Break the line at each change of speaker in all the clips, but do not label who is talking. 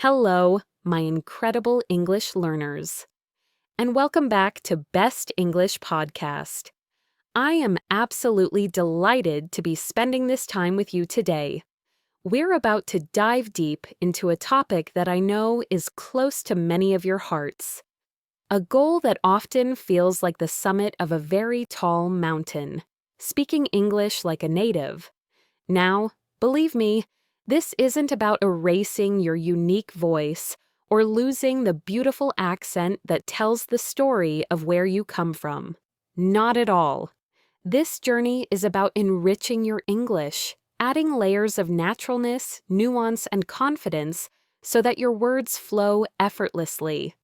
Hello, my incredible English learners, and welcome back to Best English Podcast. I am absolutely delighted to be spending this time with you today. We're about to dive deep into a topic that I know is close to many of your hearts, a goal that often feels like the summit of a very tall mountain, speaking English like a native. Now, believe me, this isn't about erasing your unique voice or losing the beautiful accent that tells the story of where you come from. Not at all. This journey is about enriching your English, adding layers of naturalness, nuance, and confidence so that your words flow effortlessly.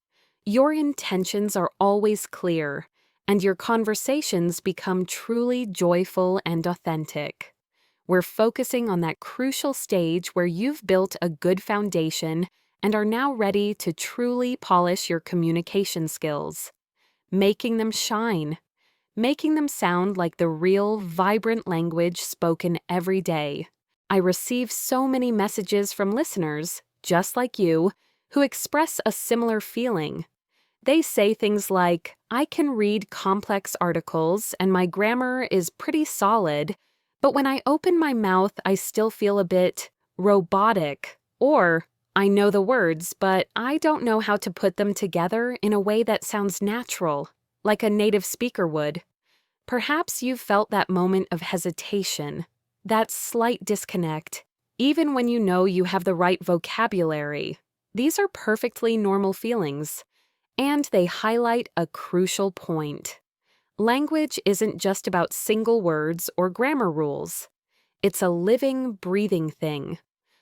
Your intentions are always clear, and your conversations become truly joyful and authentic. We're focusing on that crucial stage where you've built a good foundation and are now ready to truly polish your communication skills, making them shine, making them sound like the real, vibrant language spoken every day. I receive so many messages from listeners, just like you, who express a similar feeling. They say things like, "I can read complex articles and my grammar is pretty solid, but when I open my mouth, I still feel a bit robotic," or "I know the words, but I don't know how to put them together in a way that sounds natural, like a native speaker would." Perhaps you've felt that moment of hesitation, that slight disconnect, even when you know you have the right vocabulary. These are perfectly normal feelings, and they highlight a crucial point. Language isn't just about single words or grammar rules. It's a living, breathing thing,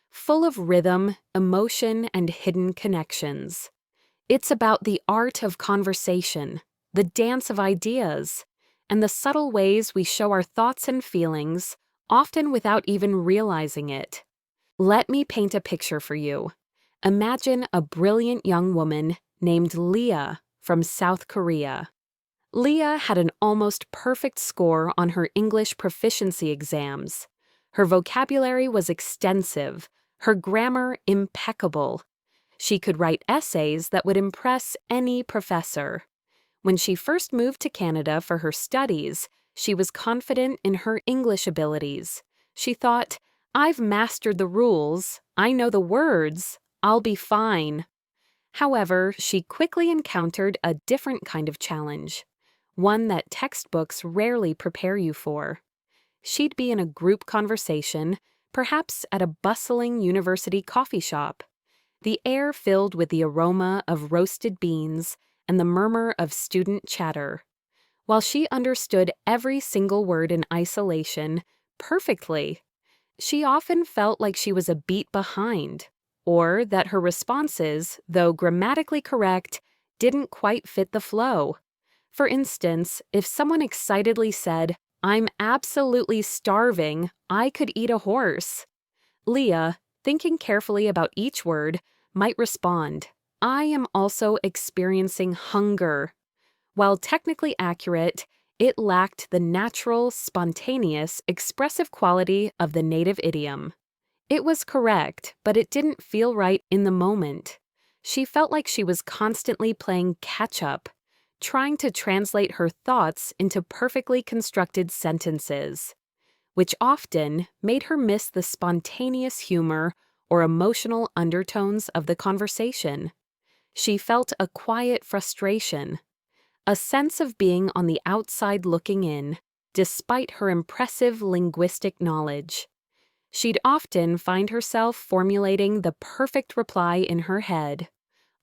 full of rhythm, emotion, and hidden connections. It's about the art of conversation, the dance of ideas, and the subtle ways we show our thoughts and feelings, often without even realizing it. Let me paint a picture for you. Imagine a brilliant young woman named Leah from South Korea. Leah had an almost perfect score on her English proficiency exams. Her vocabulary was extensive, her grammar impeccable. She could write essays that would impress any professor. When she first moved to Canada for her studies, she was confident in her English abilities. She thought, "I've mastered the rules, I know the words, I'll be fine." However, she quickly encountered a different kind of challenge, one that textbooks rarely prepare you for. She'd be in a group conversation, perhaps at a bustling university coffee shop, the air filled with the aroma of roasted beans and the murmur of student chatter. While she understood every single word in isolation perfectly, she often felt like she was a beat behind, or that her responses, though grammatically correct, didn't quite fit the flow. For instance, if someone excitedly said, "I'm absolutely starving, I could eat a horse," Leah, thinking carefully about each word, might respond, "I am also experiencing hunger." While technically accurate, it lacked the natural, spontaneous, expressive quality of the native idiom. It was correct, but it didn't feel right in the moment. She felt like she was constantly playing catch-up, trying to translate her thoughts into perfectly constructed sentences, which often made her miss the spontaneous humor or emotional undertones of the conversation. She felt a quiet frustration, a sense of being on the outside looking in, despite her impressive linguistic knowledge. She'd often find herself formulating the perfect reply in her head,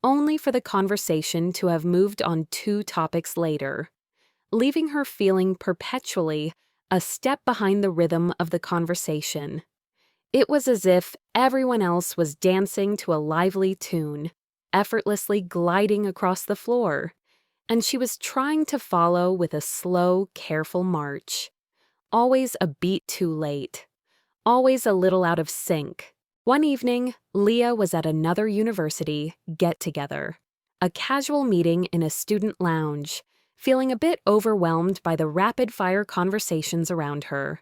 only for the conversation to have moved on 2 topics later, leaving her feeling perpetually a step behind the rhythm of the conversation. It was as if everyone else was dancing to a lively tune, effortlessly gliding across the floor, and she was trying to follow with a slow, careful march, always a beat too late, always a little out of sync. One evening, Leah was at another university get-together, a casual meeting in a student lounge, feeling a bit overwhelmed by the rapid-fire conversations around her.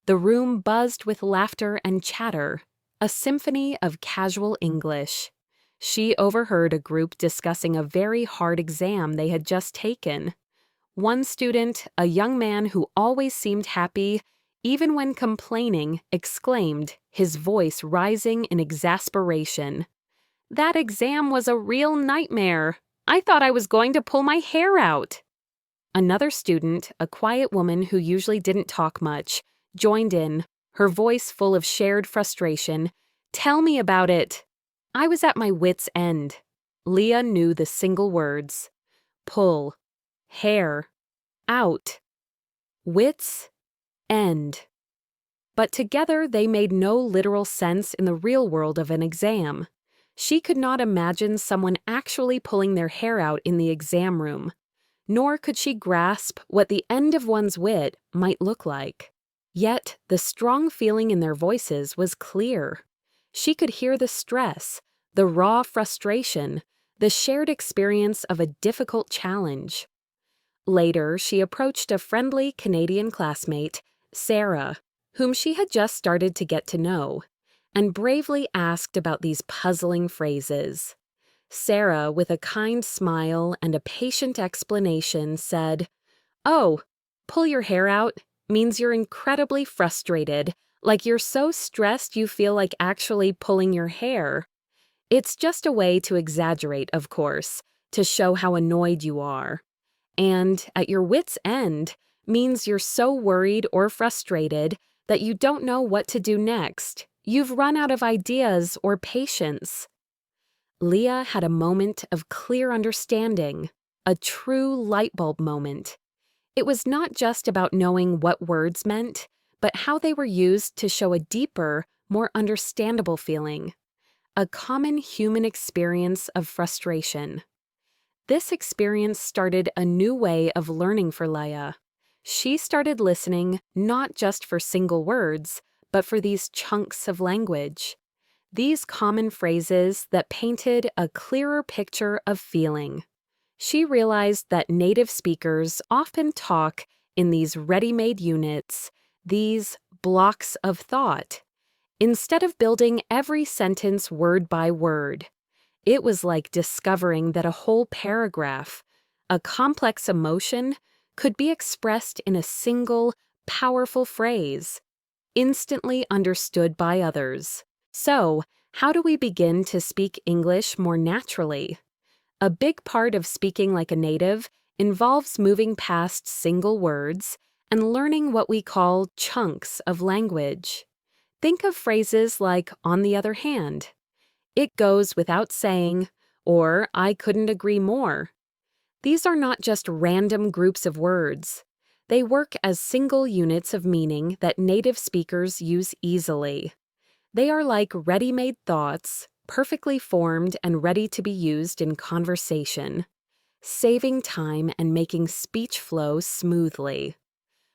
The room buzzed with laughter and chatter, a symphony of casual English. She overheard a group discussing a very hard exam they had just taken. One student, a young man who always seemed happy, even when complaining, exclaimed, his voice rising in exasperation, "That exam was a real nightmare. I thought I was going to pull my hair out." Another student, a quiet woman who usually didn't talk much, joined in, her voice full of shared frustration. "Tell me about it." I was at my wit's end. Leah knew the single words. Pull. Hair. Out. Wit's end. But together they made no literal sense in the real world of an exam. She could not imagine someone actually pulling their hair out in the exam room, nor could she grasp what the end of one's wit might look like. Yet the strong feeling in their voices was clear. She could hear the stress, the raw frustration, the shared experience of a difficult challenge. Later, she approached a friendly Canadian classmate, Sarah, whom she had just started to get to know, and bravely asked about these puzzling phrases. Sarah, with a kind smile and a patient explanation, said, "Oh, pull your hair out means you're incredibly frustrated, like you're so stressed you feel like actually pulling your hair. It's just a way to exaggerate, of course, to show how annoyed you are. And at your wit's end means you're so worried or frustrated that you don't know what to do next. You've run out of ideas or patience." Leah had a moment of clear understanding, a true light bulb moment. It was not just about knowing what words meant, but how they were used to show a deeper, more understandable feeling, a common human experience of frustration. This experience started a new way of learning for Leah. She started listening not just for single words, but for these chunks of language, these common phrases that painted a clearer picture of feeling. She realized that native speakers often talk in these ready-made units, these blocks of thought, instead of building every sentence word by word. It was like discovering that a whole paragraph, a complex emotion, could be expressed in a single, powerful phrase, instantly understood by others. So, how do we begin to speak English more naturally? A big part of speaking like a native involves moving past single words and learning what we call chunks of language. Think of phrases like "on the other hand," "it goes without saying," or "I couldn't agree more." These are not just random groups of words. They work as single units of meaning that native speakers use easily. They are like ready-made thoughts, perfectly formed and ready to be used in conversation, saving time and making speech flow smoothly.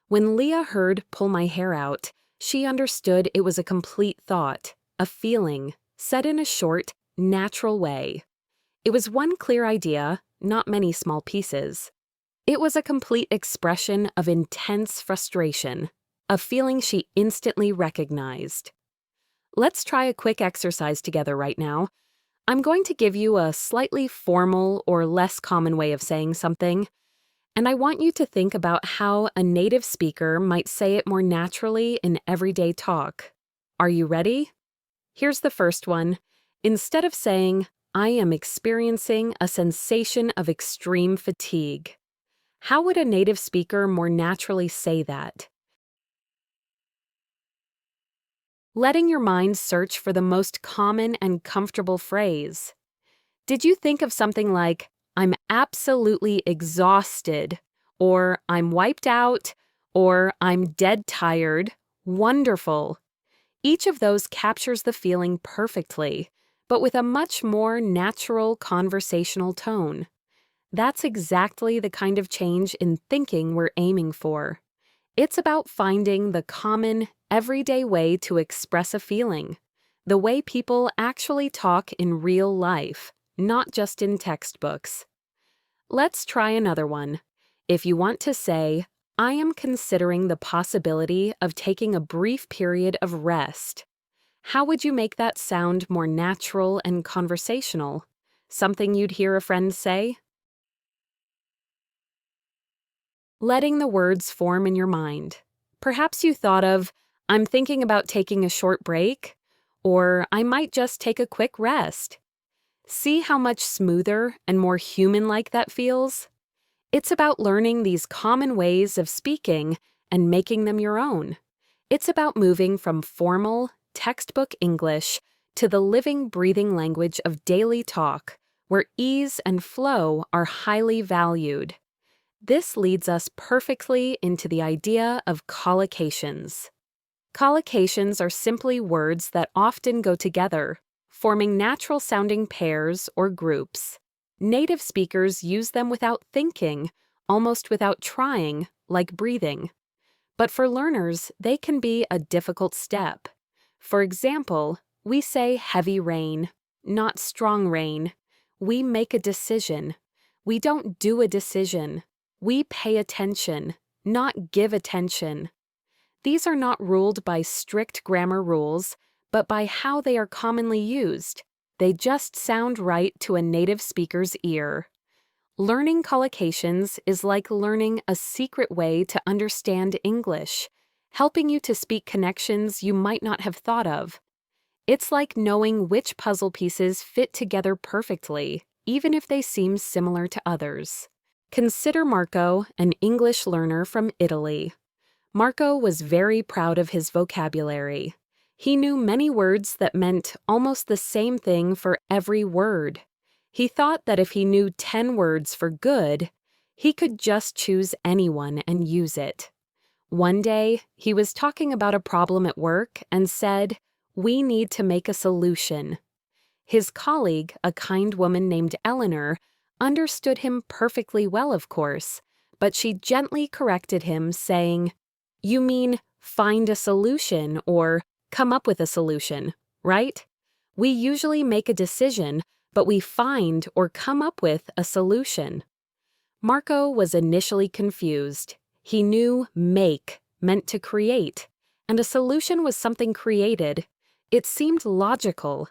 When Leah heard "pull my hair out," she understood it was a complete thought, a feeling, said in a short, natural way. It was one clear idea, not many small pieces. It was a complete expression of intense frustration, a feeling she instantly recognized. Let's try a quick exercise together right now. I'm going to give you a slightly formal or less common way of saying something, and I want you to think about how a native speaker might say it more naturally in everyday talk. Are you ready? Here's the first one. Instead of saying, "I am experiencing a sensation of extreme fatigue," how would a native speaker more naturally say that? Letting your mind search for the most common and comfortable phrase. Did you think of something like, "I'm absolutely exhausted," or "I'm wiped out," or "I'm dead tired"? Wonderful. Each of those captures the feeling perfectly, but with a much more natural conversational tone. That's exactly the kind of change in thinking we're aiming for. It's about finding the common, everyday way to express a feeling, the way people actually talk in real life, not just in textbooks. Let's try another one. If you want to say, "I am considering the possibility of taking a brief period of rest," How would you make that sound more natural and conversational? Something you'd hear a friend say? Letting the words form in your mind. Perhaps you thought of, I'm thinking about taking a short break, or I might just take a quick rest. See how much smoother and more human-like that feels? It's about learning these common ways of speaking and making them your own. It's about moving from formal, textbook English to the living, breathing language of daily talk, where ease and flow are highly valued. This leads us perfectly into the idea of collocations. Collocations are simply words that often go together, forming natural-sounding pairs or groups. Native speakers use them without thinking, almost without trying, like breathing. But for learners, they can be a difficult step. For example, we say heavy rain, not strong rain. We make a decision. We don't do a decision. We pay attention, not give attention. These are not ruled by strict grammar rules, but by how they are commonly used. They just sound right to a native speaker's ear. Learning collocations is like learning a secret way to understand English, helping you to speak connections you might not have thought of. It's like knowing which puzzle pieces fit together perfectly, even if they seem similar to others. Consider Marco, an English learner from Italy. Marco was very proud of his vocabulary. He knew many words that meant almost the same thing for every word. He thought that if he knew 10 words for good, he could just choose any one and use it. One day, he was talking about a problem at work and said, "We need to make a solution." His colleague, a kind woman named Eleanor, understood him perfectly well, of course, but she gently corrected him, saying, "You mean find a solution or come up with a solution, right? We usually make a decision, but we find or come up with a solution." Marco was initially confused. He knew make meant to create, and a solution was something created. It seemed logical.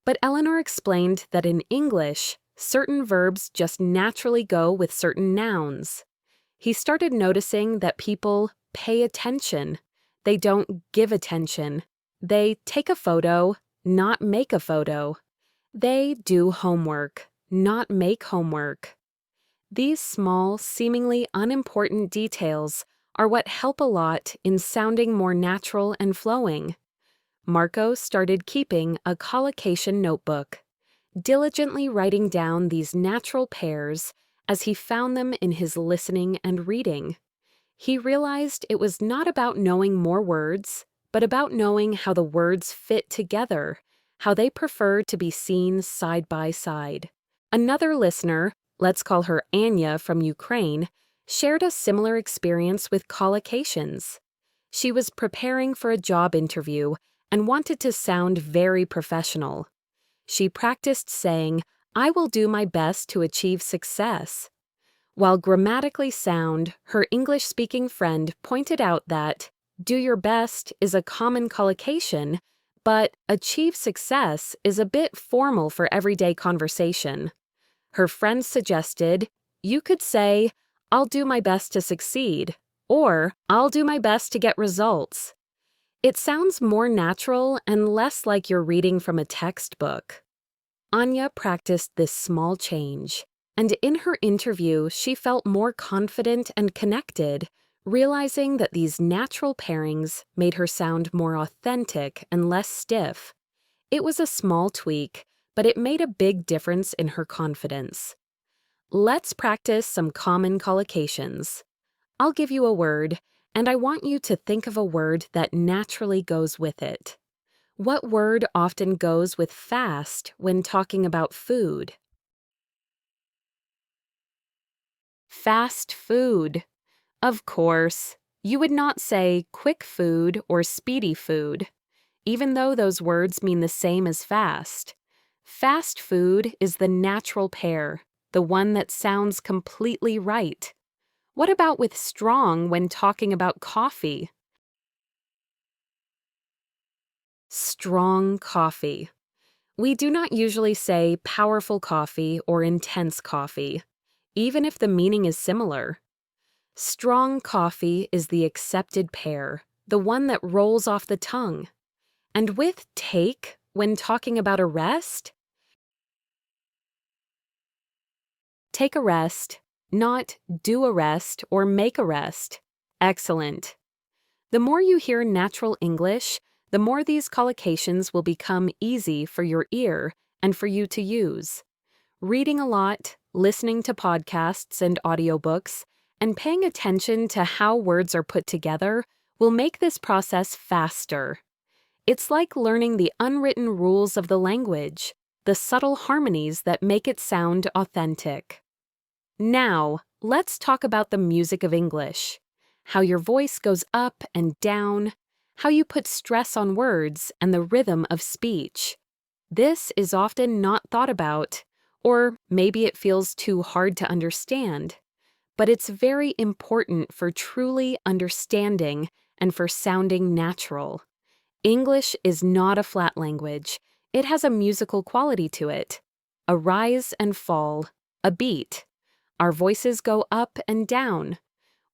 But Eleanor explained that in English, certain verbs just naturally go with certain nouns. He started noticing that people pay attention. They don't give attention. They take a photo, not make a photo. They do homework, not make homework. These small, seemingly unimportant details are what help a lot in sounding more natural and flowing. Marco started keeping a collocation notebook, diligently writing down these natural pairs as he found them in his listening and reading. He realized it was not about knowing more words, but about knowing how the words fit together, how they prefer to be seen side by side. Another listener, let's call her Anya from Ukraine, shared a similar experience with collocations. She was preparing for a job interview and wanted to sound very professional. She practiced saying, "I will do my best to achieve success." While grammatically sound, her English-speaking friend pointed out that "do your best" is a common collocation, but "achieve success" is a bit formal for everyday conversation. Her friend suggested, you could say, "I'll do my best to succeed," or "I'll do my best to get results." It sounds more natural and less like you're reading from a textbook. Anya practiced this small change, and in her interview, she felt more confident and connected, realizing that these natural pairings made her sound more authentic and less stiff. It was a small tweak, but it made a big difference in her confidence. Let's practice some common collocations. I'll give you a word, and I want you to think of a word that naturally goes with it. What word often goes with fast when talking about food? Fast food. Of course, you would not say quick food or speedy food, even though those words mean the same as fast. Fast food is the natural pair, the one that sounds completely right. What about with strong when talking about coffee? Strong coffee. We do not usually say powerful coffee or intense coffee, even if the meaning is similar. Strong coffee is the accepted pair, the one that rolls off the tongue. And with take, when talking about a rest, take a rest, not do a rest or make a rest. Excellent. The more you hear natural English, the more these collocations will become easy for your ear and for you to use. Reading a lot, listening to podcasts and audiobooks, and paying attention to how words are put together will make this process faster. It's like learning the unwritten rules of the language, the subtle harmonies that make it sound authentic. Now, let's talk about the music of English. How your voice goes up and down, how you put stress on words and the rhythm of speech. This is often not thought about, or maybe it feels too hard to understand, but it's very important for truly understanding and for sounding natural. English is not a flat language. It has a musical quality to it, a rise and fall, a beat. Our voices go up and down.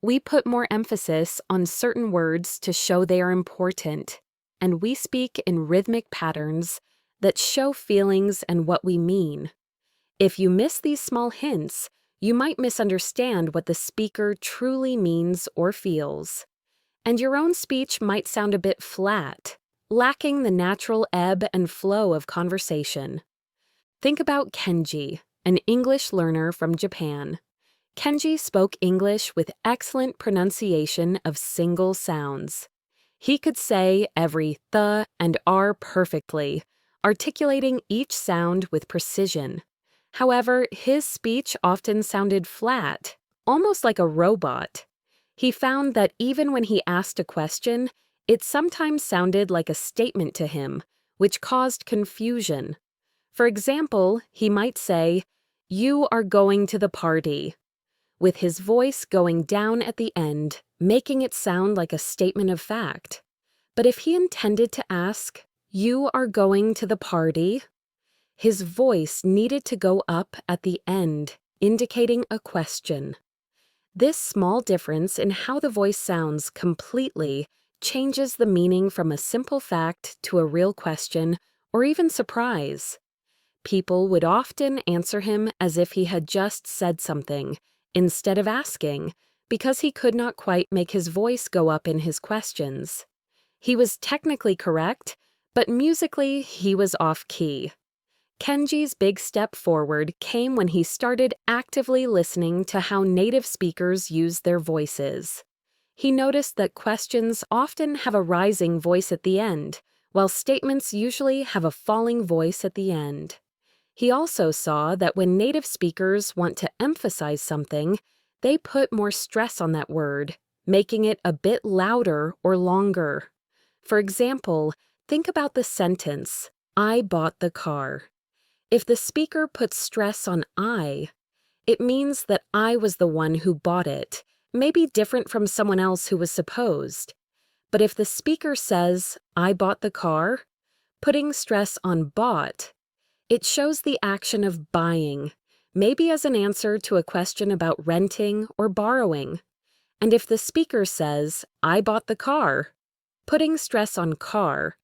We put more emphasis on certain words to show they are important, and we speak in rhythmic patterns that show feelings and what we mean. If you miss these small hints, you might misunderstand what the speaker truly means or feels. And your own speech might sound a bit flat, lacking the natural ebb and flow of conversation. Think about Kenji, an English learner from Japan. Kenji spoke English with excellent pronunciation of single sounds. He could say every th and r perfectly, articulating each sound with precision. However, his speech often sounded flat, almost like a robot. He found that even when he asked a question, it sometimes sounded like a statement to him, which caused confusion. For example, he might say, "You are going to the party," with his voice going down at the end, making it sound like a statement of fact. But if he intended to ask, "You are going to the party?" his voice needed to go up at the end, indicating a question. This small difference in how the voice sounds completely changes the meaning from a simple fact to a real question or even surprise. People would often answer him as if he had just said something, instead of asking, because he could not quite make his voice go up in his questions. He was technically correct, but musically he was off-key. Kenji's big step forward came when he started actively listening to how native speakers use their voices. He noticed that questions often have a rising voice at the end, while statements usually have a falling voice at the end. He also saw that when native speakers want to emphasize something, they put more stress on that word, making it a bit louder or longer. For example, think about the sentence, "I bought the car." If the speaker puts stress on I, it means that I was the one who bought it, maybe different from someone else who was supposed. But if the speaker says, "I bought the car," putting stress on bought, it shows the action of buying, maybe as an answer to a question about renting or borrowing. And if the speaker says, "I bought the car," putting stress on car,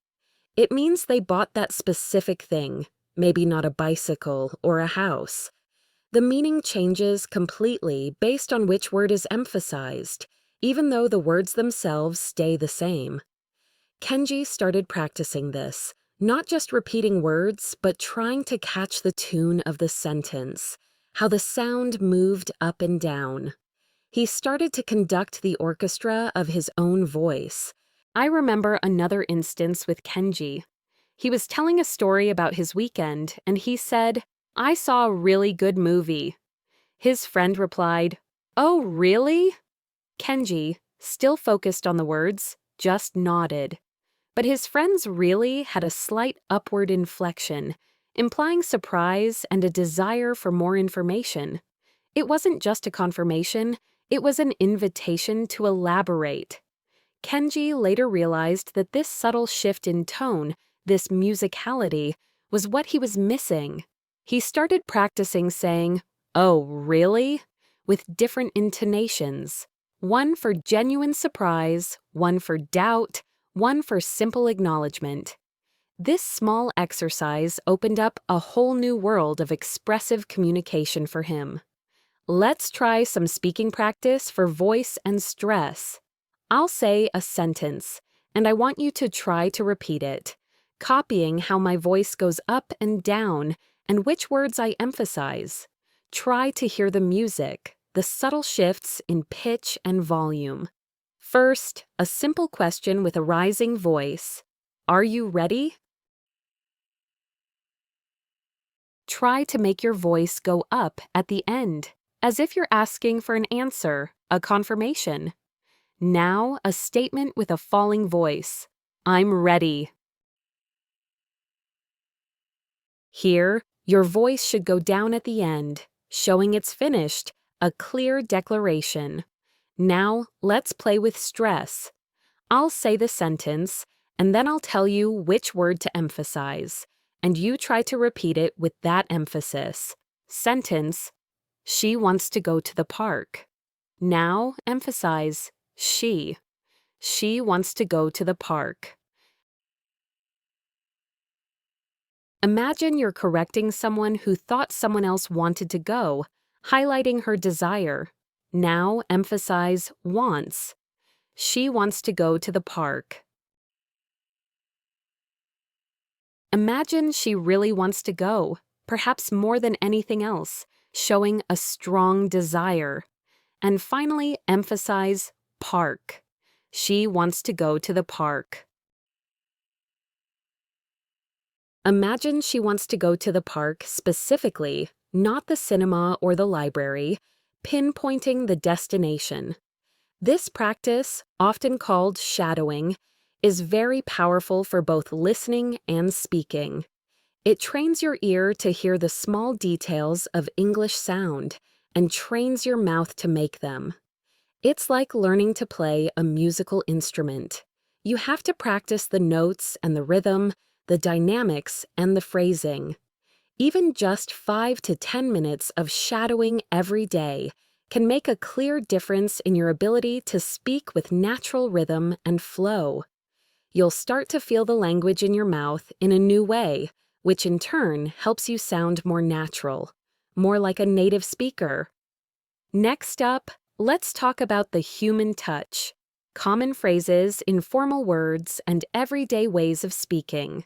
it means they bought that specific thing, maybe not a bicycle or a house. The meaning changes completely based on which word is emphasized, even though the words themselves stay the same. Kenji started practicing this, not just repeating words, but trying to catch the tune of the sentence, how the sound moved up and down. He started to conduct the orchestra of his own voice. I remember another instance with Kenji. He was telling a story about his weekend, and he said, "I saw a really good movie." His friend replied, "Oh, really?" Kenji, still focused on the words, just nodded. But his friend's "really" had a slight upward inflection, implying surprise and a desire for more information. It wasn't just a confirmation, it was an invitation to elaborate. Kenji later realized that this subtle shift in tone, this musicality, was what he was missing. He started practicing saying, "Oh, really?" with different intonations. One for genuine surprise, one for doubt, one for simple acknowledgement. This small exercise opened up a whole new world of expressive communication for him. Let's try some speaking practice for voice and stress. I'll say a sentence, and I want you to try to repeat it, copying how my voice goes up and down and which words I emphasize. Try to hear the music, the subtle shifts in pitch and volume. First, a simple question with a rising voice. Are you ready? Try to make your voice go up at the end, as if you're asking for an answer, a confirmation. Now, a statement with a falling voice. I'm ready. Here, your voice should go down at the end, showing it's finished, a clear declaration. Now, let's play with stress. I'll say the sentence, and then I'll tell you which word to emphasize, and you try to repeat it with that emphasis. Sentence: she wants to go to the park. Now, emphasize she. She wants to go to the park. Imagine you're correcting someone who thought someone else wanted to go, highlighting her desire. Now, emphasize wants. She wants to go to the park. Imagine she really wants to go, perhaps more than anything else, showing a strong desire. And finally, emphasize park. She wants to go to the park. Imagine she wants to go to the park specifically, not the cinema or the library, pinpointing the destination. This practice, often called shadowing, is very powerful for both listening and speaking. It trains your ear to hear the small details of English sound and trains your mouth to make them. It's like learning to play a musical instrument. You have to practice the notes and the rhythm, the dynamics, and the phrasing. Even just 5 to 10 minutes of shadowing every day can make a clear difference in your ability to speak with natural rhythm and flow. You'll start to feel the language in your mouth in a new way, which in turn helps you sound more natural, more like a native speaker. Next up, let's talk about the human touch, common phrases, informal words, and everyday ways of speaking.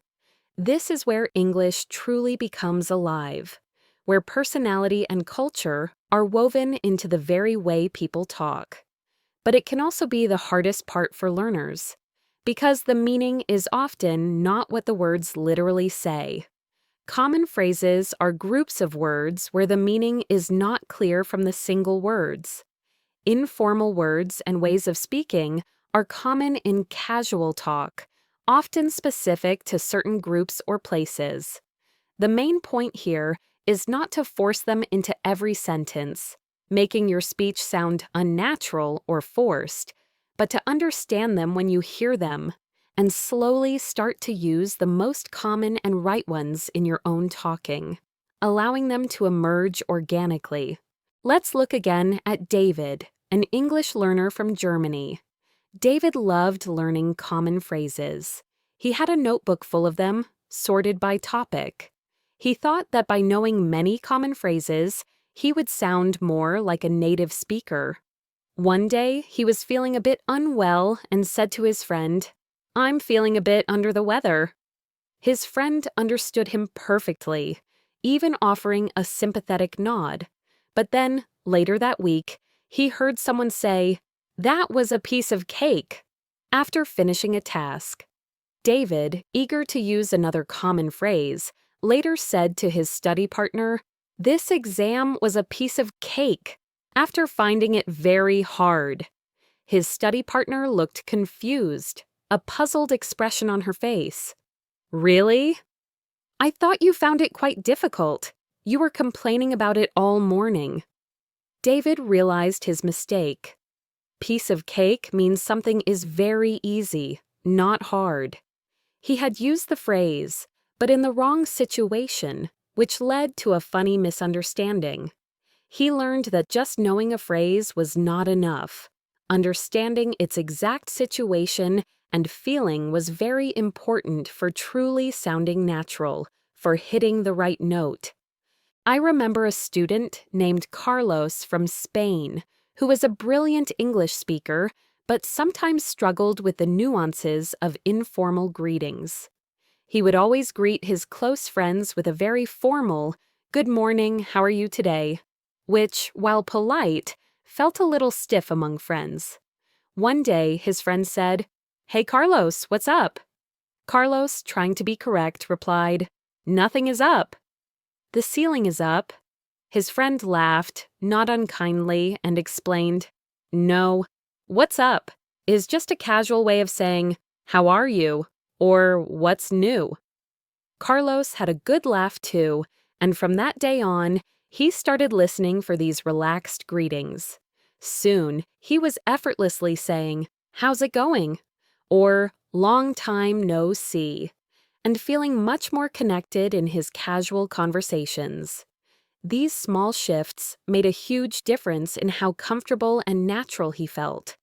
This is where English truly becomes alive, where personality and culture are woven into the very way people talk. But it can also be the hardest part for learners, because the meaning is often not what the words literally say. Common phrases are groups of words where the meaning is not clear from the single words. Informal words and ways of speaking are common in casual talk, often specific to certain groups or places. The main point here is not to force them into every sentence, making your speech sound unnatural or forced, but to understand them when you hear them, and slowly start to use the most common and right ones in your own talking, allowing them to emerge organically. Let's look again at David, an English learner from Germany. David loved learning common phrases. He had a notebook full of them, sorted by topic. He thought that by knowing many common phrases, he would sound more like a native speaker. One day, he was feeling a bit unwell and said to his friend, "I'm feeling a bit under the weather." His friend understood him perfectly, even offering a sympathetic nod. But then, later that week, he heard someone say, "That was a piece of cake," after finishing a task. David, eager to use another common phrase, later said to his study partner, "This exam was a piece of cake," after finding it very hard. His study partner looked confused, a puzzled expression on her face. "Really? I thought you found it quite difficult. You were complaining about it all morning." David realized his mistake. Piece of cake means something is very easy, not hard. He had used the phrase, but in the wrong situation, which led to a funny misunderstanding. He learned that just knowing a phrase was not enough. Understanding its exact situation and feeling was very important for truly sounding natural, for hitting the right note. I remember a student named Carlos from Spain who was a brilliant English speaker but sometimes struggled with the nuances of informal greetings. He would always greet his close friends with a very formal, "Good morning, how are you today?" which, while polite, felt a little stiff among friends. One day, his friend said, "Hey Carlos, what's up?" Carlos, trying to be correct, replied, "Nothing is up." "The ceiling is up." His friend laughed, not unkindly, and explained, "No, what's up is just a casual way of saying, 'How are you?' or 'What's new?'" Carlos had a good laugh too, and from that day on, he started listening for these relaxed greetings. Soon, he was effortlessly saying, "How's it going?" or "Long time no see," and feeling much more connected in his casual conversations. These small shifts made a huge difference in how comfortable and natural he felt.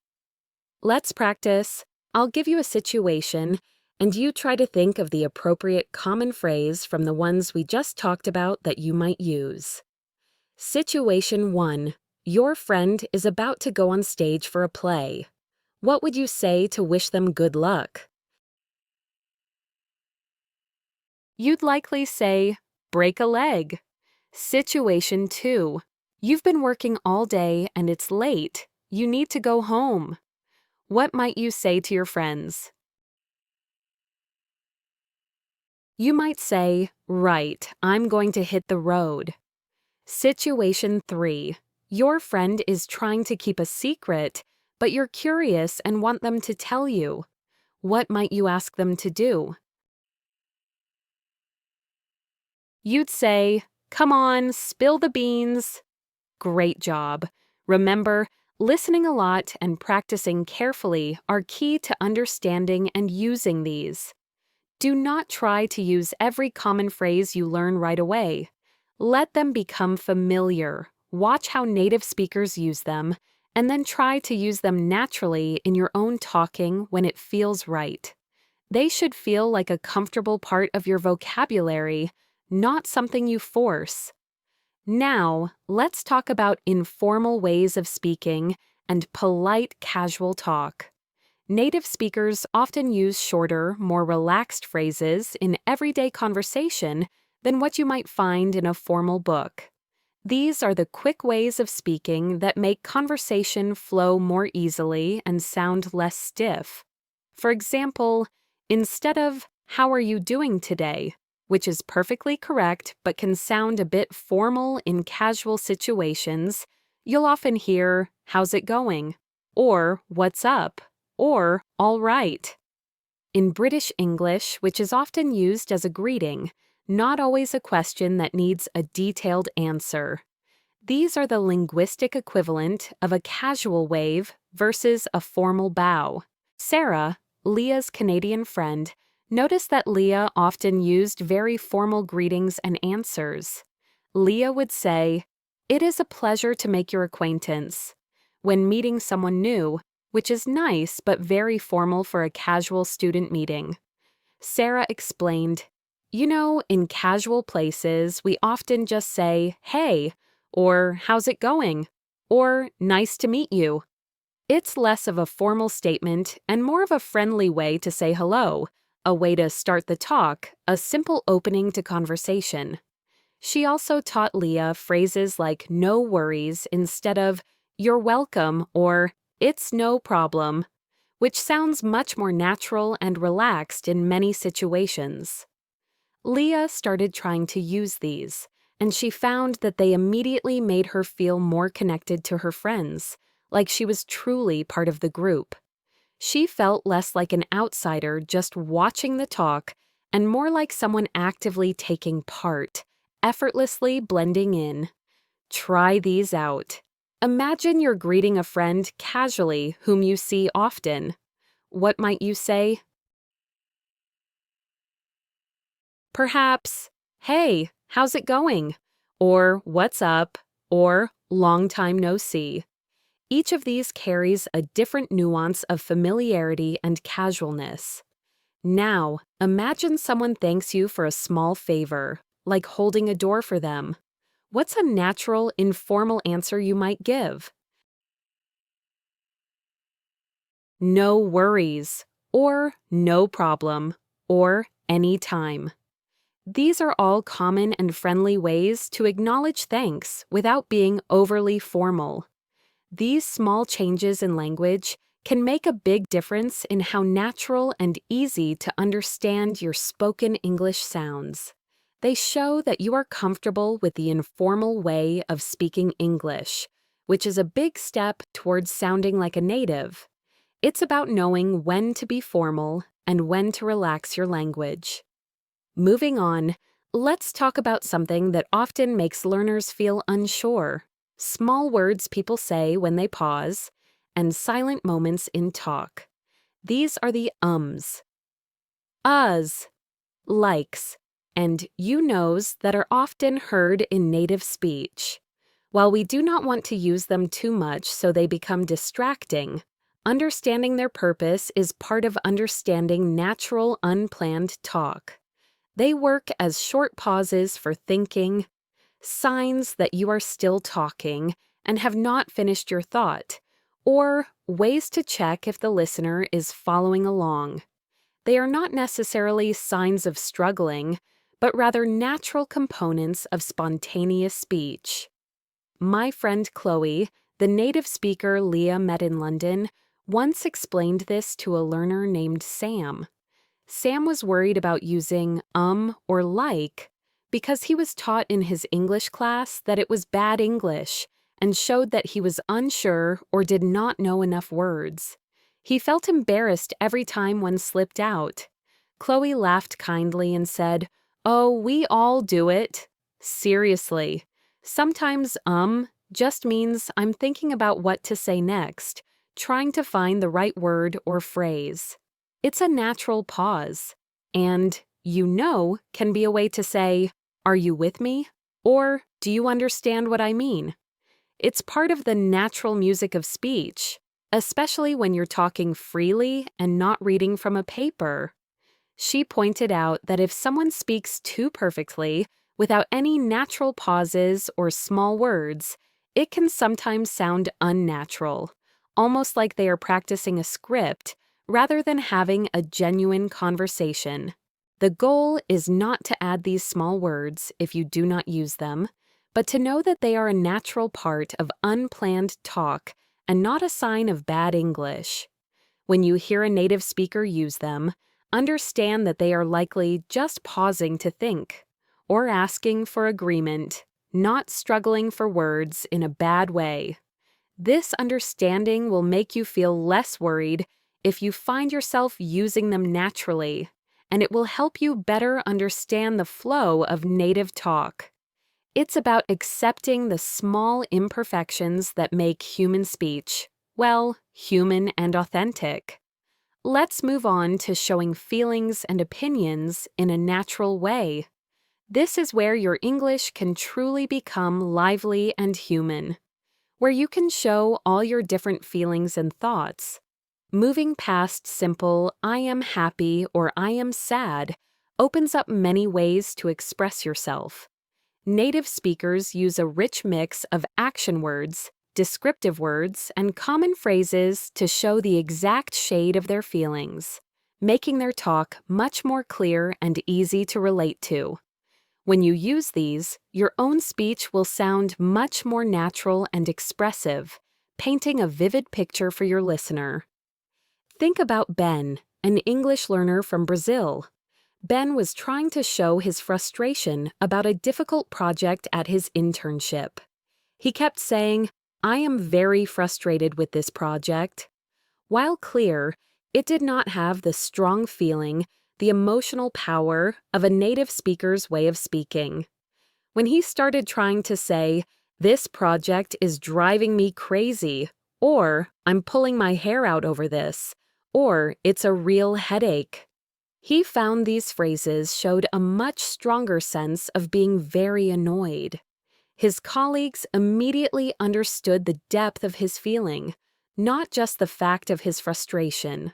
Let's practice. I'll give you a situation, and you try to think of the appropriate common phrase from the ones we just talked about that you might use. Situation 1. Your friend is about to go on stage for a play. What would you say to wish them good luck? You'd likely say, "Break a leg." Situation 2. You've been working all day and it's late. You need to go home. What might you say to your friends? You might say, "Right, I'm going to hit the road." Situation 3. Your friend is trying to keep a secret, but you're curious and want them to tell you. What might you ask them to do? You'd say, "Come on, spill the beans." Great job. Remember, listening a lot and practicing carefully are key to understanding and using these. Do not try to use every common phrase you learn right away. Let them become familiar. Watch how native speakers use them, and then try to use them naturally in your own talking when it feels right. They should feel like a comfortable part of your vocabulary, not something you force. Now, let's talk about informal ways of speaking and polite casual talk. Native speakers often use shorter, more relaxed phrases in everyday conversation than what you might find in a formal book. These are the quick ways of speaking that make conversation flow more easily and sound less stiff. For example, instead of, "How are you doing today?" which is perfectly correct but can sound a bit formal in casual situations, you'll often hear, "How's it going?" or "What's up?" or "All right." In British English, which is often used as a greeting, not always a question that needs a detailed answer. These are the linguistic equivalent of a casual wave versus a formal bow. Sarah, Leah's Canadian friend, noticed that Leah often used very formal greetings and answers. Leah would say, "It is a pleasure to make your acquaintance," when meeting someone new, which is nice but very formal for a casual student meeting. Sarah explained, "You know, in casual places, we often just say, 'Hey,' or 'How's it going?' or 'Nice to meet you.' It's less of a formal statement and more of a friendly way to say hello, a way to start the talk, a simple opening to conversation." She also taught Leah phrases like "no worries" instead of "you're welcome" or "it's no problem," which sounds much more natural and relaxed in many situations. Leah started trying to use these, and she found that they immediately made her feel more connected to her friends, like she was truly part of the group. She felt less like an outsider just watching the talk and more like someone actively taking part, effortlessly blending in. Try these out. Imagine you're greeting a friend casually whom you see often. What might you say? Perhaps, "Hey, how's it going?" Or "What's up?" Or "Long time no see." Each of these carries a different nuance of familiarity and casualness. Now, imagine someone thanks you for a small favor, like holding a door for them. What's a natural, informal answer you might give? "No worries," or "No problem," or "Any time." These are all common and friendly ways to acknowledge thanks without being overly formal. These small changes in language can make a big difference in how natural and easy to understand your spoken English sounds. They show that you are comfortable with the informal way of speaking English, which is a big step towards sounding like a native. It's about knowing when to be formal and when to relax your language. Moving on, let's talk about something that often makes learners feel unsure: small words people say when they pause, and silent moments in talk. These are the ums, uhs, likes, and you knows that are often heard in native speech. While we do not want to use them too much so they become distracting, understanding their purpose is part of understanding natural, unplanned talk. They work as short pauses for thinking, signs that you are still talking and have not finished your thought, or ways to check if the listener is following along. They are not necessarily signs of struggling, but rather natural components of spontaneous speech. My friend Chloe, the native speaker Leah met in London, once explained this to a learner named Sam. Sam was worried about using or like because he was taught in his English class that it was bad English and showed that he was unsure or did not know enough words. He felt embarrassed every time one slipped out. Chloe laughed kindly and said, "Oh, we all do it." Seriously. Sometimes just means I'm thinking about what to say next, trying to find the right word or phrase. It's a natural pause, and can be a way to say, "Are you with me?" Or "Do you understand what I mean?" It's part of the natural music of speech, especially when you're talking freely and not reading from a paper. She pointed out that if someone speaks too perfectly, without any natural pauses or small words, it can sometimes sound unnatural, almost like they are practicing a script rather than having a genuine conversation. The goal is not to add these small words if you do not use them, but to know that they are a natural part of unplanned talk and not a sign of bad English. When you hear a native speaker use them, understand that they are likely just pausing to think, or asking for agreement, not struggling for words in a bad way. This understanding will make you feel less worried if you find yourself using them naturally, and it will help you better understand the flow of native talk. It's about accepting the small imperfections that make human speech, human and authentic. Let's move on to showing feelings and opinions in a natural way. This is where your English can truly become lively and human, where you can show all your different feelings and thoughts. Moving past simple "I am happy" or "I am sad" opens up many ways to express yourself. Native speakers use a rich mix of action words, descriptive words, and common phrases to show the exact shade of their feelings, making their talk much more clear and easy to relate to. When you use these, your own speech will sound much more natural and expressive, painting a vivid picture for your listener. Think about Ben, an English learner from Brazil. Ben was trying to show his frustration about a difficult project at his internship. He kept saying, "I am very frustrated with this project." While clear, it did not have the strong feeling, the emotional power of a native speaker's way of speaking. When he started trying to say, This project is driving me crazy, or I'm pulling my hair out over this, or it's a real headache. He found these phrases showed a much stronger sense of being very annoyed. His colleagues immediately understood the depth of his feeling, not just the fact of his frustration.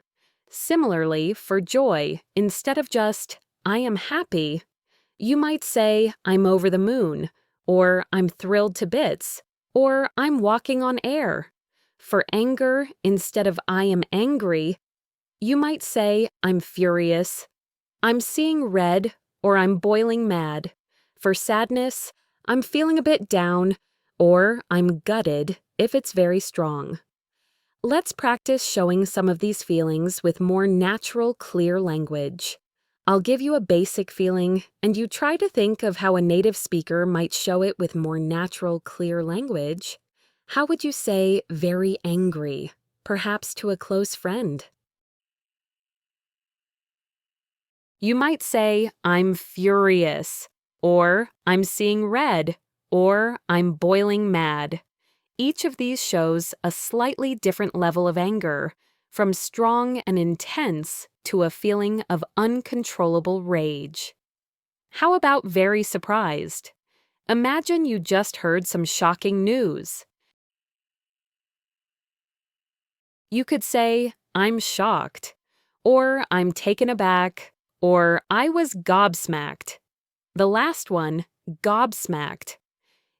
Similarly, for joy, instead of just, I am happy, you might say, I'm over the moon, or I'm thrilled to bits, or I'm walking on air. For anger, instead of I am angry, you might say, I'm furious, I'm seeing red, or I'm boiling mad. For sadness, I'm feeling a bit down, or I'm gutted if it's very strong. Let's practice showing some of these feelings with more natural, clear language. I'll give you a basic feeling, and you try to think of how a native speaker might show it with more natural, clear language. How would you say very angry, perhaps to a close friend? You might say, I'm furious, or I'm seeing red, or I'm boiling mad. Each of these shows a slightly different level of anger, from strong and intense to a feeling of uncontrollable rage. How about very surprised? Imagine you just heard some shocking news. You could say, I'm shocked, or I'm taken aback, or I was gobsmacked. The last one, gobsmacked,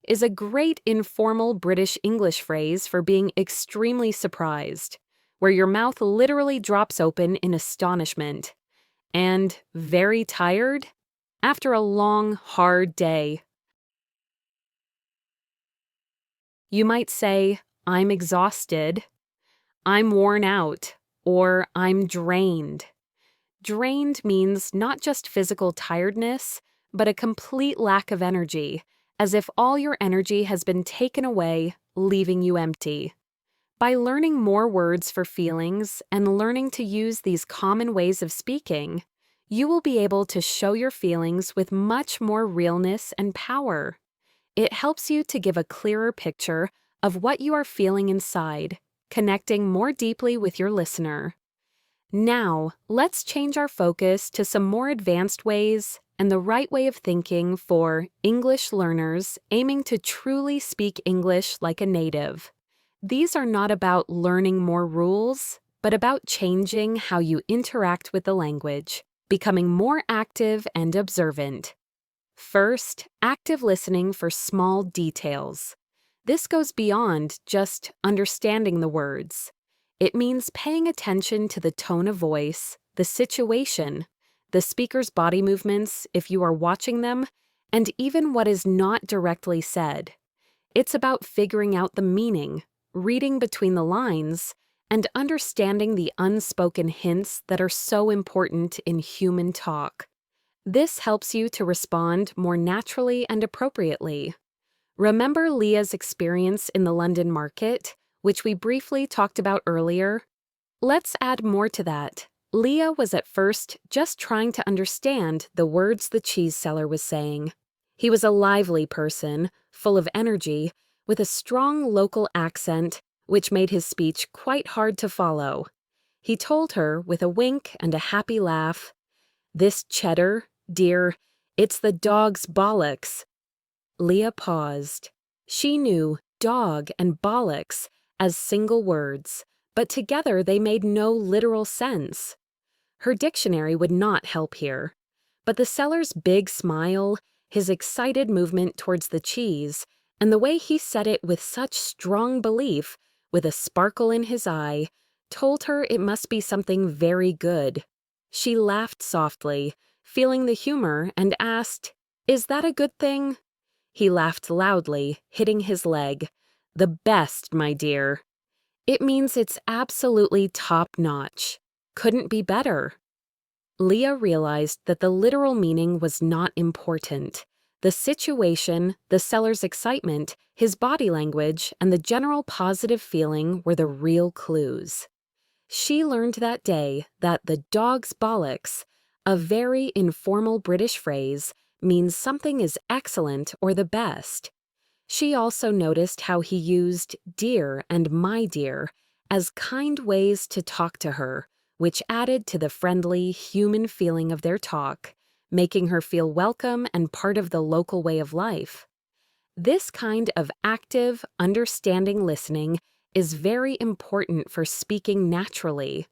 is a great informal British English phrase for being extremely surprised, where your mouth literally drops open in astonishment. And very tired? After a long, hard day. You might say, I'm exhausted, I'm worn out, or I'm drained. Drained means not just physical tiredness, but a complete lack of energy, as if all your energy has been taken away, leaving you empty. By learning more words for feelings and learning to use these common ways of speaking, you will be able to show your feelings with much more realness and power. It helps you to give a clearer picture of what you are feeling inside, connecting more deeply with your listener. Now, let's change our focus to some more advanced ways and the right way of thinking for English learners aiming to truly speak English like a native. These are not about learning more rules, but about changing how you interact with the language, becoming more active and observant. First, active listening for small details. This goes beyond just understanding the words. It means paying attention to the tone of voice, the situation, the speaker's body movements if you are watching them, and even what is not directly said. It's about figuring out the meaning, reading between the lines, and understanding the unspoken hints that are so important in human talk. This helps you to respond more naturally and appropriately. Remember Leah's experience in the London market, which we briefly talked about earlier? Let's add more to that. Leah was at first just trying to understand the words the cheese seller was saying. He was a lively person, full of energy, with a strong local accent, which made his speech quite hard to follow. He told her, with a wink and a happy laugh, "This cheddar, dear, it's the dog's bollocks." Leah paused. She knew dog and bollocks as single words, but together they made no literal sense. Her dictionary would not help here. But the seller's big smile, his excited movement towards the cheese, and the way he said it with such strong belief, with a sparkle in his eye, told her it must be something very good. She laughed softly, feeling the humor, and asked, "Is that a good thing?" He laughed loudly, hitting his leg. "The best, my dear. It means it's absolutely top-notch. Couldn't be better." Leah realized that the literal meaning was not important. The situation, the seller's excitement, his body language, and the general positive feeling were the real clues. She learned that day that the dog's bollocks, a very informal British phrase, means something is excellent or the best. She also noticed how he used dear and my dear as kind ways to talk to her, which added to the friendly, human feeling of their talk, making her feel welcome and part of the local way of life. This kind of active, understanding listening is very important for speaking naturally.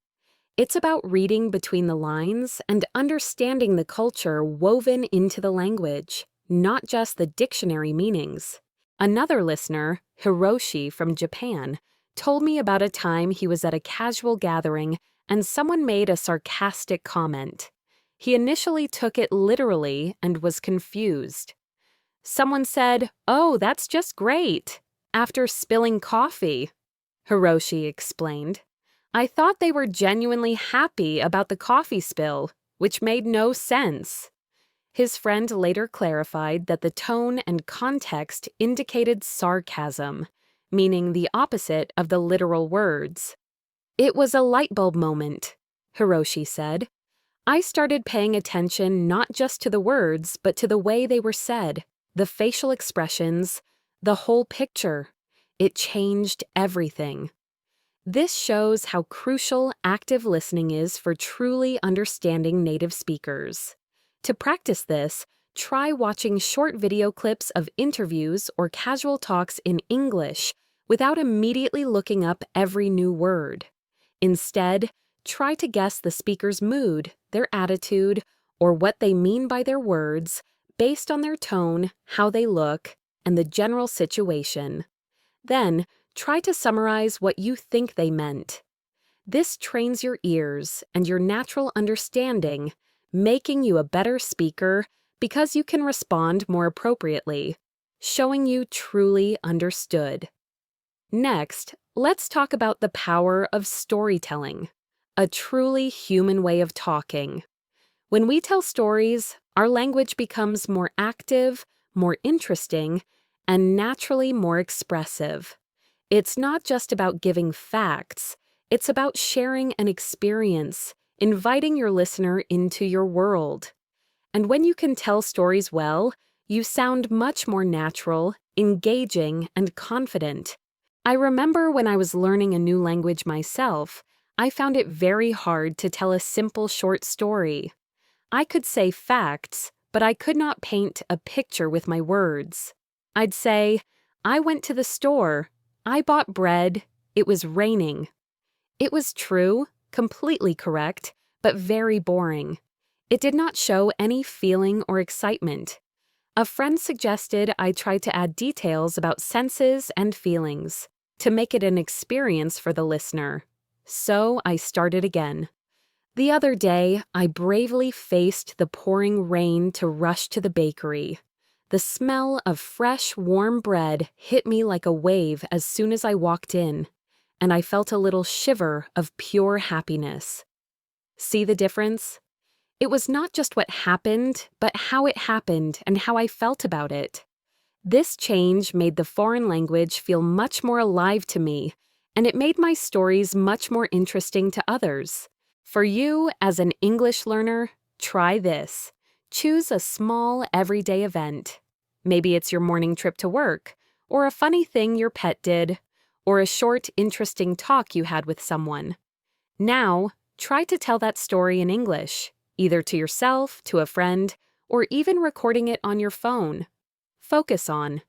It's about reading between the lines and understanding the culture woven into the language, not just the dictionary meanings. Another listener, Hiroshi from Japan, told me about a time he was at a casual gathering and someone made a sarcastic comment. He initially took it literally and was confused. Someone said, "Oh, that's just great," after spilling coffee. Hiroshi explained. I thought they were genuinely happy about the coffee spill, which made no sense. His friend later clarified that the tone and context indicated sarcasm, meaning the opposite of the literal words. It was a light bulb moment, Hiroshi said. I started paying attention not just to the words, but to the way they were said, the facial expressions, the whole picture. It changed everything. This shows how crucial active listening is for truly understanding native speakers. To practice this, try watching short video clips of interviews or casual talks in English without immediately looking up every new word. Instead, try to guess the speaker's mood, their attitude, or what they mean by their words based on their tone, how they look, and the general situation. Then, try to summarize what you think they meant. This trains your ears and your natural understanding, making you a better speaker because you can respond more appropriately, showing you truly understood. Next, let's talk about the power of storytelling, a truly human way of talking. When we tell stories, our language becomes more active, more interesting, and naturally more expressive. It's not just about giving facts, it's about sharing an experience, inviting your listener into your world. And when you can tell stories well, you sound much more natural, engaging, and confident. I remember when I was learning a new language myself, I found it very hard to tell a simple short story. I could say facts, but I could not paint a picture with my words. I'd say, I went to the store, I bought bread, it was raining. It was true, completely correct, but very boring. It did not show any feeling or excitement. A friend suggested I try to add details about senses and feelings to make it an experience for the listener. So I started again. The other day, I bravely faced the pouring rain to rush to the bakery. The smell of fresh, warm bread hit me like a wave as soon as I walked in, and I felt a little shiver of pure happiness. See the difference? It was not just what happened, but how it happened and how I felt about it. This change made the foreign language feel much more alive to me, and it made my stories much more interesting to others. For you, as an English learner, try this. Choose a small, everyday event. Maybe it's your morning trip to work, or a funny thing your pet did, or a short, interesting talk you had with someone. Now, try to tell that story in English, either to yourself, to a friend, or even recording it on your phone. Focus on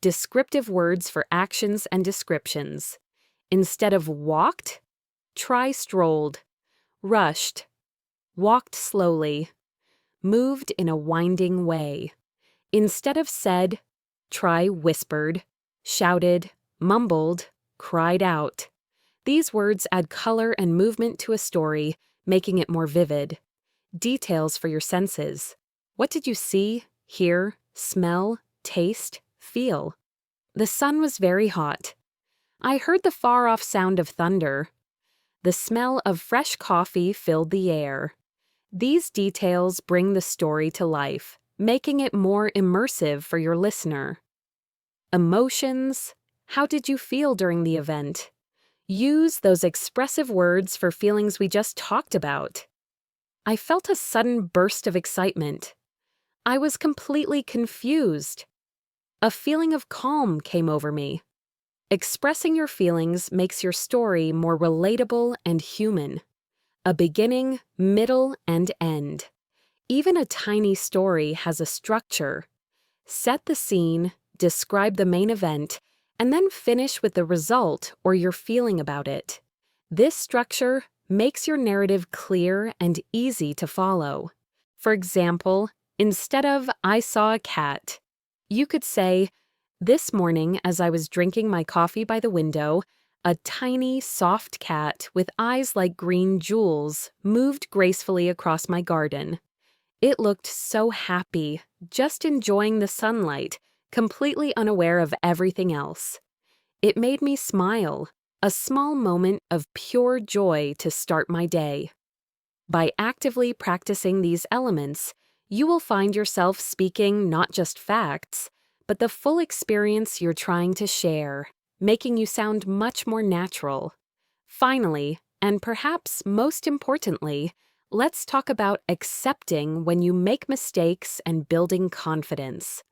descriptive words for actions and descriptions. Instead of walked, try strolled, rushed, walked slowly, moved in a winding way. Instead of said, try whispered, shouted, mumbled, cried out. These words add color and movement to a story, making it more vivid. Details for your senses. What did you see, hear, smell, taste, feel? The sun was very hot. I heard the far-off sound of thunder. The smell of fresh coffee filled the air. These details bring the story to life, making it more immersive for your listener. Emotions. How did you feel during the event? Use those expressive words for feelings we just talked about. I felt a sudden burst of excitement. I was completely confused. A feeling of calm came over me. Expressing your feelings makes your story more relatable and human. A beginning, middle, and end. Even a tiny story has a structure. Set the scene, describe the main event, and then finish with the result or your feeling about it. This structure makes your narrative clear and easy to follow. For example, instead of "I saw a cat," you could say, "This morning, as I was drinking my coffee by the window, a tiny, soft cat with eyes like green jewels moved gracefully across my garden. It looked so happy, just enjoying the sunlight, completely unaware of everything else. It made me smile, a small moment of pure joy to start my day." By actively practicing these elements, you will find yourself speaking not just facts, but the full experience you're trying to share, making you sound much more natural. Finally, and perhaps most importantly, let's talk about accepting when you make mistakes and building confidence.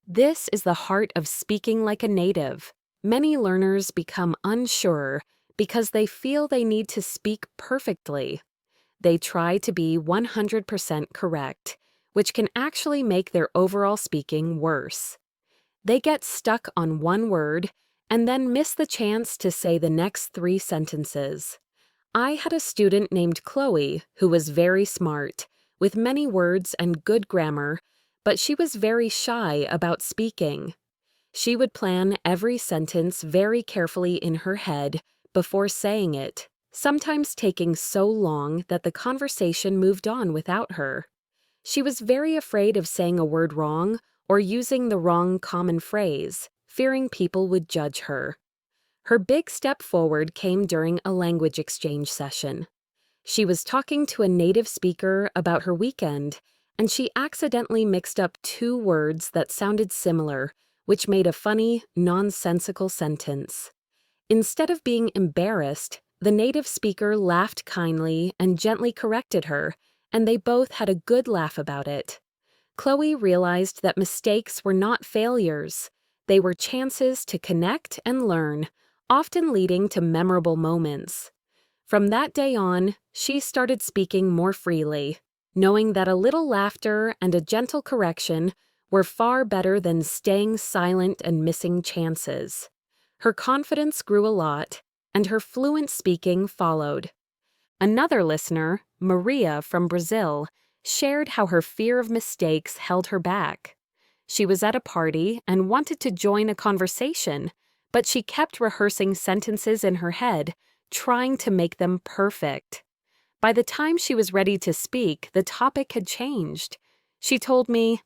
This is the heart of speaking like a native. Many learners become unsure because they feel they need to speak perfectly. They try to be 100% correct, which can actually make their overall speaking worse. They get stuck on one word and then miss the chance to say the next 3 sentences. I had a student named Chloe who was very smart, with many words and good grammar, but she was very shy about speaking. She would plan every sentence very carefully in her head before saying it, sometimes taking so long that the conversation moved on without her. She was very afraid of saying a word wrong or using the wrong common phrase, fearing people would judge her. Her big step forward came during a language exchange session. She was talking to a native speaker about her weekend, and she accidentally mixed up 2 words that sounded similar, which made a funny, nonsensical sentence. Instead of being embarrassed, the native speaker laughed kindly and gently corrected her, and they both had a good laugh about it. Chloe realized that mistakes were not failures. They were chances to connect and learn, often leading to memorable moments. From that day on, she started speaking more freely, knowing that a little laughter and a gentle correction were far better than staying silent and missing chances. Her confidence grew a lot, and her fluent speaking followed. Another listener, Maria from Brazil, shared how her fear of mistakes held her back. She was at a party and wanted to join a conversation, but she kept rehearsing sentences in her head, trying to make them perfect. By the time she was ready to speak, the topic had changed. She told me,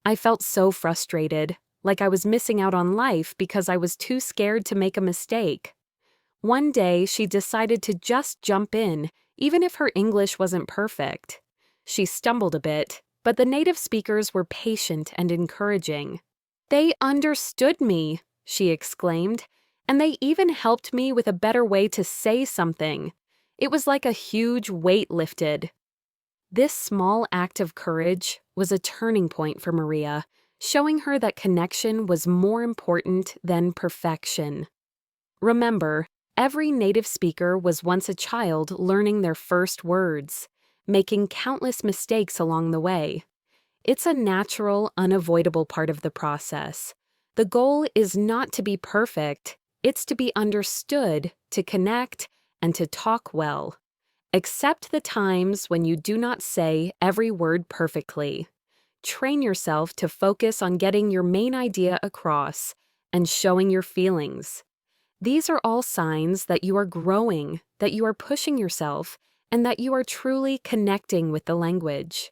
"I felt so frustrated, like I was missing out on life because I was too scared to make a mistake." One day, she decided to just jump in, even if her English wasn't perfect. She stumbled a bit, but the native speakers were patient and encouraging. "They understood me," she exclaimed, "and they even helped me with a better way to say something. It was like a huge weight lifted." This small act of courage was a turning point for Maria, showing her that connection was more important than perfection. Remember, every native speaker was once a child learning their first words, making countless mistakes along the way. It's a natural, unavoidable part of the process. The goal is not to be perfect, it's to be understood, to connect, and to talk well. Accept the times when you do not say every word perfectly. Train yourself to focus on getting your main idea across and showing your feelings. These are all signs that you are growing, that you are pushing yourself, and that you are truly connecting with the language.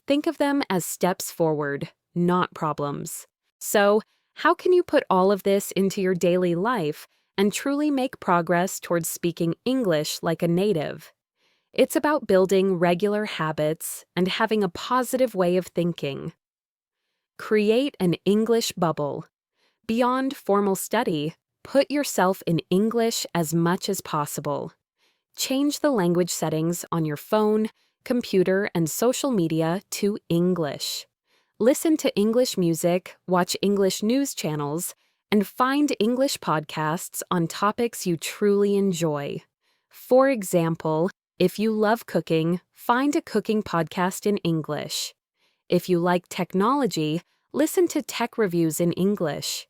Think of them as steps forward, not problems. So, how can you put all of this into your daily life and truly make progress towards speaking English like a native? It's about building regular habits and having a positive way of thinking. Create an English bubble. Beyond formal study, put yourself in English as much as possible. Change the language settings on your phone, computer, and social media to English. Listen to English music, watch English news channels, and find English podcasts on topics you truly enjoy. For example, if you love cooking, find a cooking podcast in English. If you like technology, listen to tech reviews in English.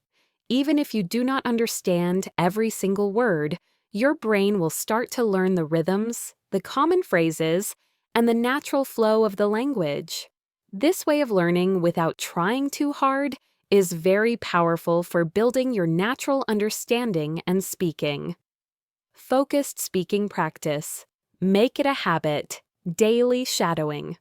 Even if you do not understand every single word, your brain will start to learn the rhythms, the common phrases, and the natural flow of the language. This way of learning without trying too hard is very powerful for building your natural understanding and speaking. Focused speaking practice. Make it a habit. Daily shadowing.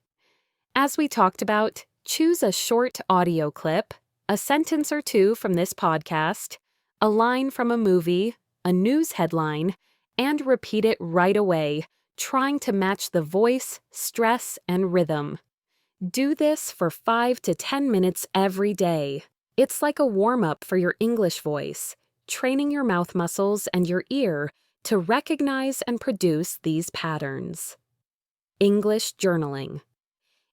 As we talked about, choose a short audio clip, a sentence or two from this podcast, a line from a movie, a news headline, and repeat it right away, trying to match the voice, stress, and rhythm. Do this for 5 to 10 minutes every day. It's like a warm-up for your English voice, training your mouth muscles and your ear to recognize and produce these patterns. English journaling.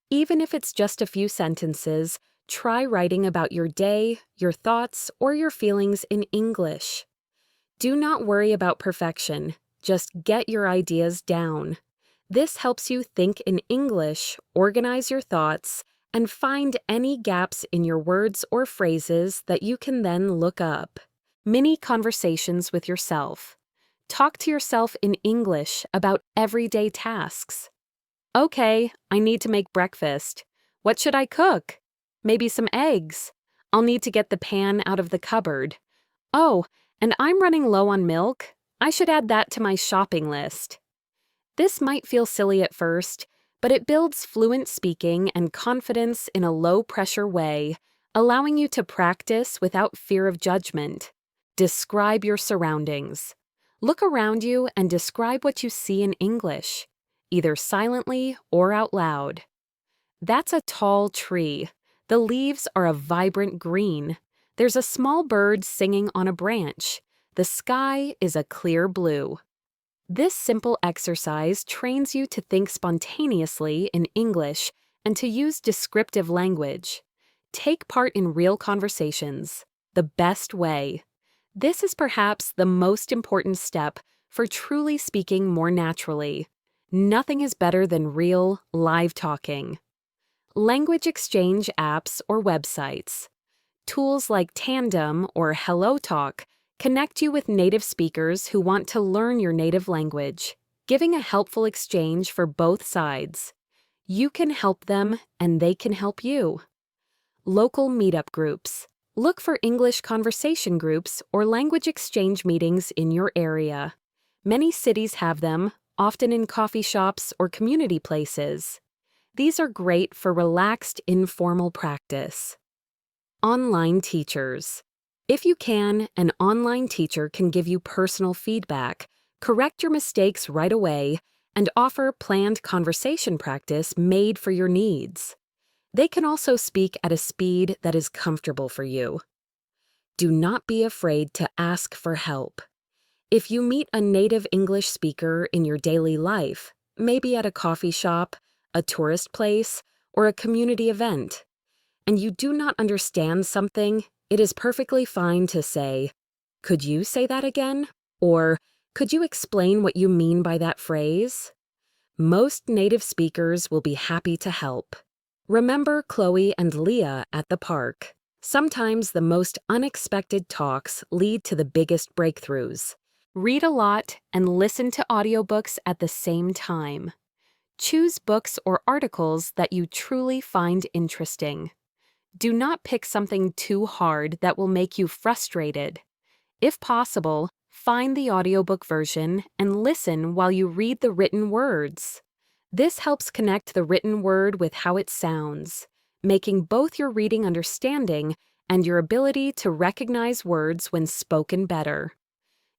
Even if it's just a few sentences, try writing about your day, your thoughts, or your feelings in English. Do not worry about perfection, just get your ideas down. This helps you think in English, organize your thoughts, and find any gaps in your words or phrases that you can then look up. Mini conversations with yourself. Talk to yourself in English about everyday tasks. Okay, I need to make breakfast. What should I cook? Maybe some eggs. I'll need to get the pan out of the cupboard. Oh, and I'm running low on milk. I should add that to my shopping list. This might feel silly at first, but it builds fluent speaking and confidence in a low-pressure way, allowing you to practice without fear of judgment. Describe your surroundings. Look around you and describe what you see in English, either silently or out loud. That's a tall tree. The leaves are a vibrant green. There's a small bird singing on a branch. The sky is a clear blue. This simple exercise trains you to think spontaneously in English and to use descriptive language. Take part in real conversations, the best way. This is perhaps the most important step for truly speaking more naturally. Nothing is better than real, live talking. Language exchange apps or websites. Tools like Tandem or HelloTalk connect you with native speakers who want to learn your native language, giving a helpful exchange for both sides. You can help them, and they can help you. Local meetup groups. Look for English conversation groups or language exchange meetings in your area. Many cities have them, often in coffee shops or community places. These are great for relaxed, informal practice. Online teachers. If you can, an online teacher can give you personal feedback, correct your mistakes right away, and offer planned conversation practice made for your needs. They can also speak at a speed that is comfortable for you. Do not be afraid to ask for help. If you meet a native English speaker in your daily life, maybe at a coffee shop, a tourist place, or a community event, and you do not understand something, it is perfectly fine to say, "Could you say that again?" Or, "Could you explain what you mean by that phrase?" Most native speakers will be happy to help. Remember Chloe and Leah at the park. Sometimes the most unexpected talks lead to the biggest breakthroughs. Read a lot and listen to audiobooks at the same time. Choose books or articles that you truly find interesting. Do not pick something too hard that will make you frustrated. If possible, find the audiobook version and listen while you read the written words. This helps connect the written word with how it sounds, making both your reading understanding and your ability to recognize words when spoken better.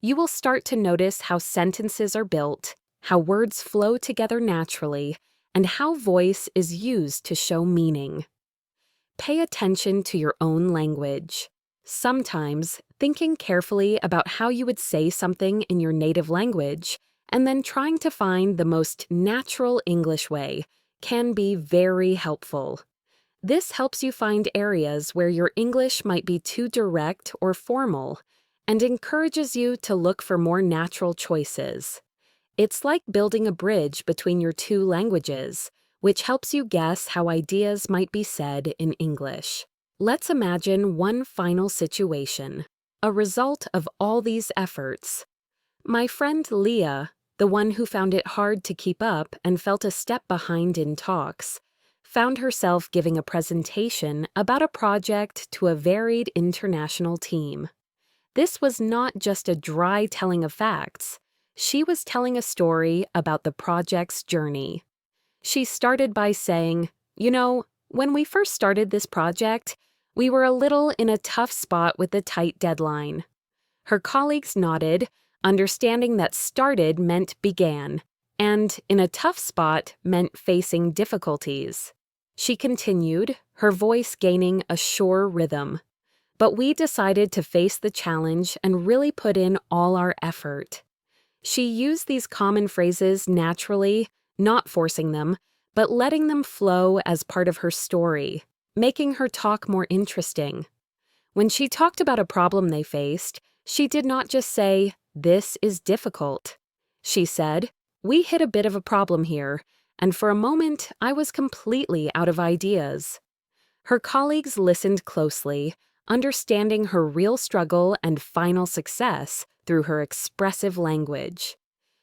You will start to notice how sentences are built, how words flow together naturally, and how voice is used to show meaning. Pay attention to your own language. Sometimes, thinking carefully about how you would say something in your native language and then trying to find the most natural English way can be very helpful. This helps you find areas where your English might be too direct or formal and encourages you to look for more natural choices. It's like building a bridge between your two languages, which helps you guess how ideas might be said in English. Let's imagine one final situation, a result of all these efforts. My friend Leah, the one who found it hard to keep up and felt a step behind in talks, found herself giving a presentation about a project to a varied international team. This was not just a dry telling of facts. She was telling a story about the project's journey. She started by saying, when we first started this project, we were a little in a tough spot with the tight deadline. Her colleagues nodded, understanding that started meant began, and in a tough spot meant facing difficulties. She continued, her voice gaining a sure rhythm. But we decided to face the challenge and really put in all our effort. She used these common phrases naturally, not forcing them, but letting them flow as part of her story, making her talk more interesting. When she talked about a problem they faced, she did not just say, "This is difficult." She said, "We hit a bit of a problem here, and for a moment I was completely out of ideas." Her colleagues listened closely, understanding her real struggle and final success through her expressive language.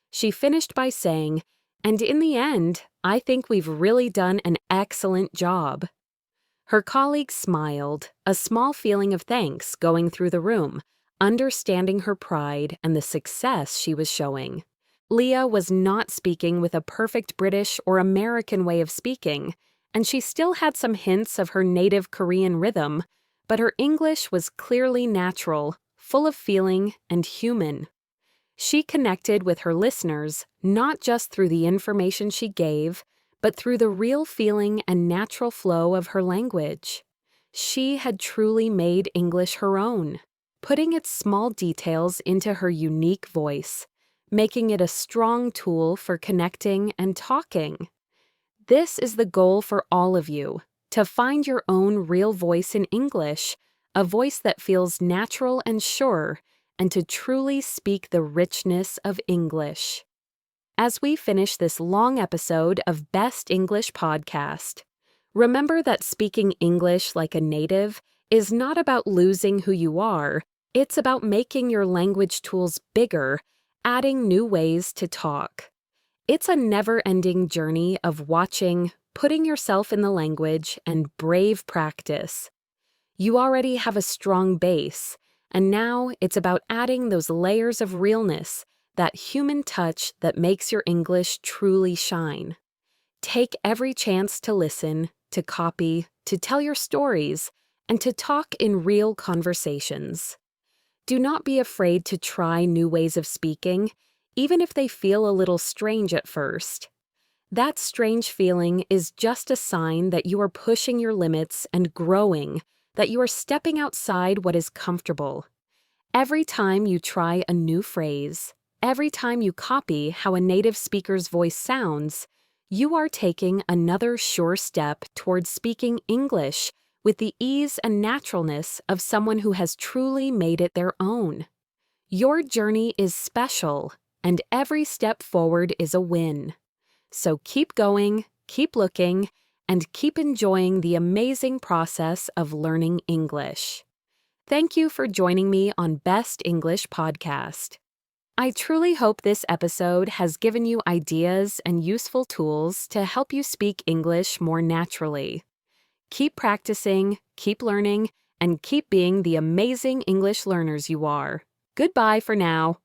She finished by saying, "And in the end, I think we've really done an excellent job." Her colleagues smiled, a small feeling of thanks going through the room, understanding her pride and the success she was showing. Leah was not speaking with a perfect British or American way of speaking, and she still had some hints of her native Korean rhythm, but her English was clearly natural, full of feeling, and human. She connected with her listeners not just through the information she gave, but through the real feeling and natural flow of her language. She had truly made English her own, putting its small details into her unique voice, making it a strong tool for connecting and talking. This is the goal for all of you, to find your own real voice in English, a voice that feels natural and sure, and to truly speak the richness of English. As we finish this long episode of Best English Podcast, remember that speaking English like a native is not about losing who you are, it's about making your language tools bigger, adding new ways to talk. It's a never-ending journey of watching, putting yourself in the language, and brave practice. You already have a strong base, and now it's about adding those layers of realness, that human touch that makes your English truly shine. Take every chance to listen, to copy, to tell your stories, and to talk in real conversations. Do not be afraid to try new ways of speaking, even if they feel a little strange at first. That strange feeling is just a sign that you are pushing your limits and growing, that you are stepping outside what is comfortable. Every time you try a new phrase, every time you copy how a native speaker's voice sounds, you are taking another sure step towards speaking English with the ease and naturalness of someone who has truly made it their own. Your journey is special, and every step forward is a win. So keep going, keep looking, and keep enjoying the amazing process of learning English. Thank you for joining me on Best English Podcast. I truly hope this episode has given you ideas and useful tools to help you speak English more naturally. Keep practicing, keep learning, and keep being the amazing English learners you are. Goodbye for now.